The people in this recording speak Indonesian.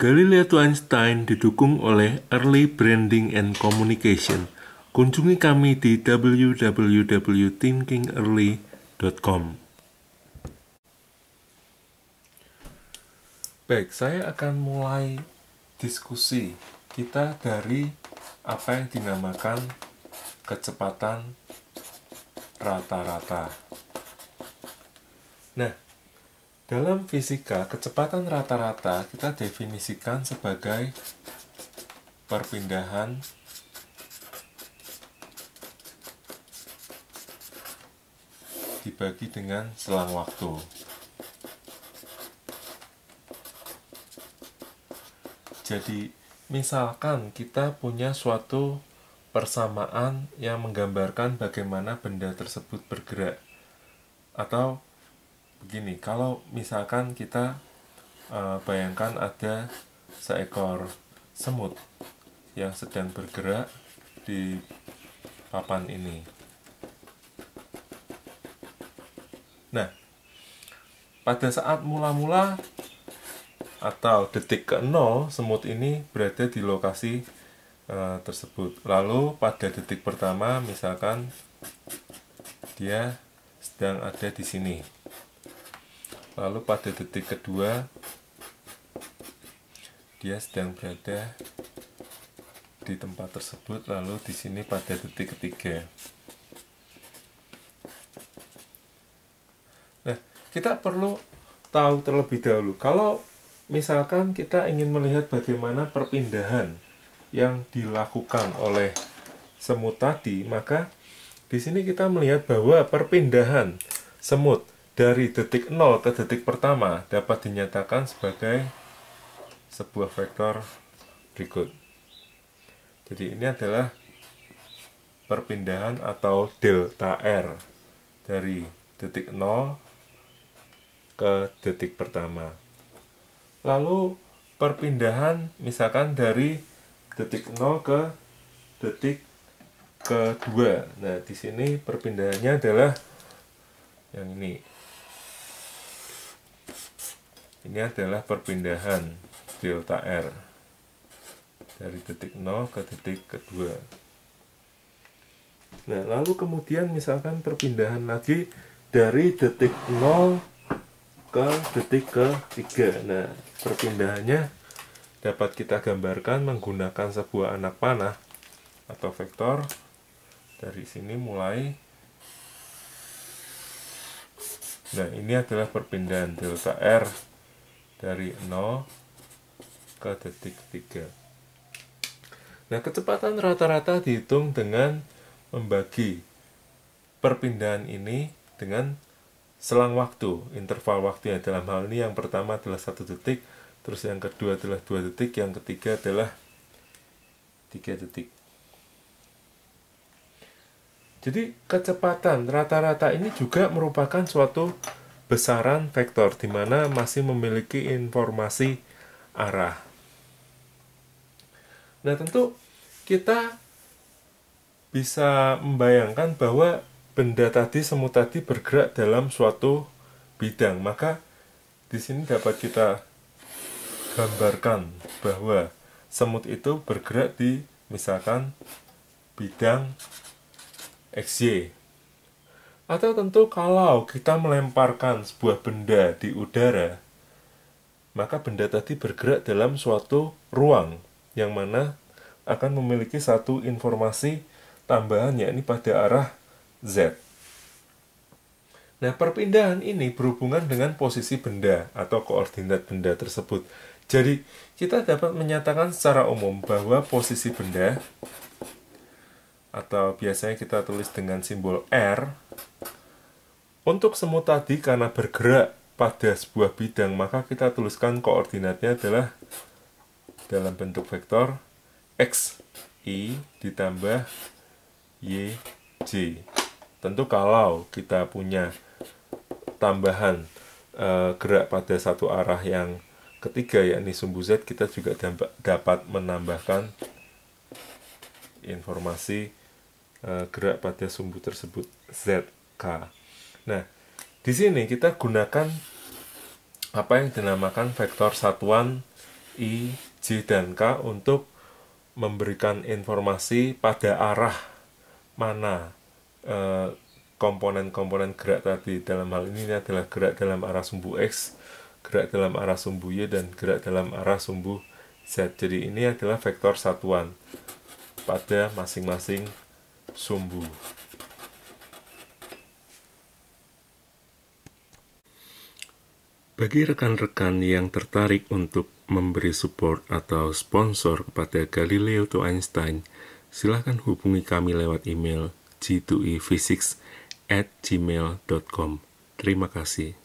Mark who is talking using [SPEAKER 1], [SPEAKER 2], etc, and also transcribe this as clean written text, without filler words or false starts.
[SPEAKER 1] Galileo to Einstein didukung oleh Early Branding and Communication. Kunjungi kami di www.thinkingearly.com. Baik, saya akan mulai diskusi kita dari apa yang dinamakan kecepatan rata-rata. Nah, dalam fisika, kecepatan rata-rata kita definisikan sebagai perpindahan dibagi dengan selang waktu. Jadi, misalkan kita punya suatu persamaan yang menggambarkan bagaimana benda tersebut bergerak. Atau begini, kalau misalkan kita bayangkan ada seekor semut yang sedang bergerak di papan ini. Nah, pada saat mula-mula atau detik ke-0, semut ini berada di lokasi tersebut. Lalu pada detik pertama, misalkan dia sedang ada di sini. Lalu pada detik kedua, dia sedang berada di tempat tersebut. Lalu di sini pada detik ketiga. Nah, kita perlu tahu terlebih dahulu, kalau misalkan kita ingin melihat bagaimana perpindahan yang dilakukan oleh semut tadi, maka di sini kita melihat bahwa perpindahan semut dari detik 0 ke detik pertama dapat dinyatakan sebagai sebuah vektor berikut. Jadi ini adalah perpindahan atau delta R dari detik 0 ke detik pertama. Lalu perpindahan misalkan dari detik 0 ke detik kedua. Nah, di sini perpindahannya adalah yang ini. Ini adalah perpindahan delta R dari detik 0 ke detik kedua. Nah, lalu kemudian misalkan perpindahan lagi dari detik 0 ke detik ketiga. Nah, perpindahannya dapat kita gambarkan menggunakan sebuah anak panah atau vektor. Dari sini mulai. Nah, ini adalah perpindahan delta R dari 0 ke detik ketiga. Nah, kecepatan rata-rata dihitung dengan membagi perpindahan ini dengan selang waktu, interval waktunya. Dalam hal ini yang pertama adalah 1 detik, terus yang kedua adalah 2 detik, yang ketiga adalah 3 detik. Jadi kecepatan rata-rata ini juga merupakan suatu besaran vektor di mana masih memiliki informasi arah. Nah, tentu kita bisa membayangkan bahwa benda tadi, semut tadi bergerak dalam suatu bidang. Maka di sini dapat kita gambarkan bahwa semut itu bergerak di misalkan bidang XY. Atau tentu kalau kita melemparkan sebuah benda di udara, maka benda tadi bergerak dalam suatu ruang yang mana akan memiliki satu informasi tambahan, yakni pada arah Z. Nah, perpindahan ini berhubungan dengan posisi benda atau koordinat benda tersebut. Jadi, kita dapat menyatakan secara umum bahwa posisi benda, atau biasanya kita tulis dengan simbol R, untuk semut tadi karena bergerak pada sebuah bidang, maka kita tuliskan koordinatnya adalah dalam bentuk vektor X, Y ditambah Y, J. Tentu kalau kita punya tambahan gerak pada satu arah yang ketiga, yakni sumbu Z, kita juga dapat menambahkan informasi gerak pada sumbu tersebut, ZK. Nah, di sini kita gunakan apa yang dinamakan vektor satuan I, J, dan K untuk memberikan informasi pada arah mana komponen-komponen gerak tadi. Dalam hal ini adalah gerak dalam arah sumbu X, gerak dalam arah sumbu Y, dan gerak dalam arah sumbu Z. Jadi ini adalah vektor satuan pada masing-masing sumbu. Bagi rekan-rekan yang tertarik untuk memberi support atau sponsor kepada Galileo to Einstein, silakan hubungi kami lewat email g2ephysics@gmail.com. Terima kasih.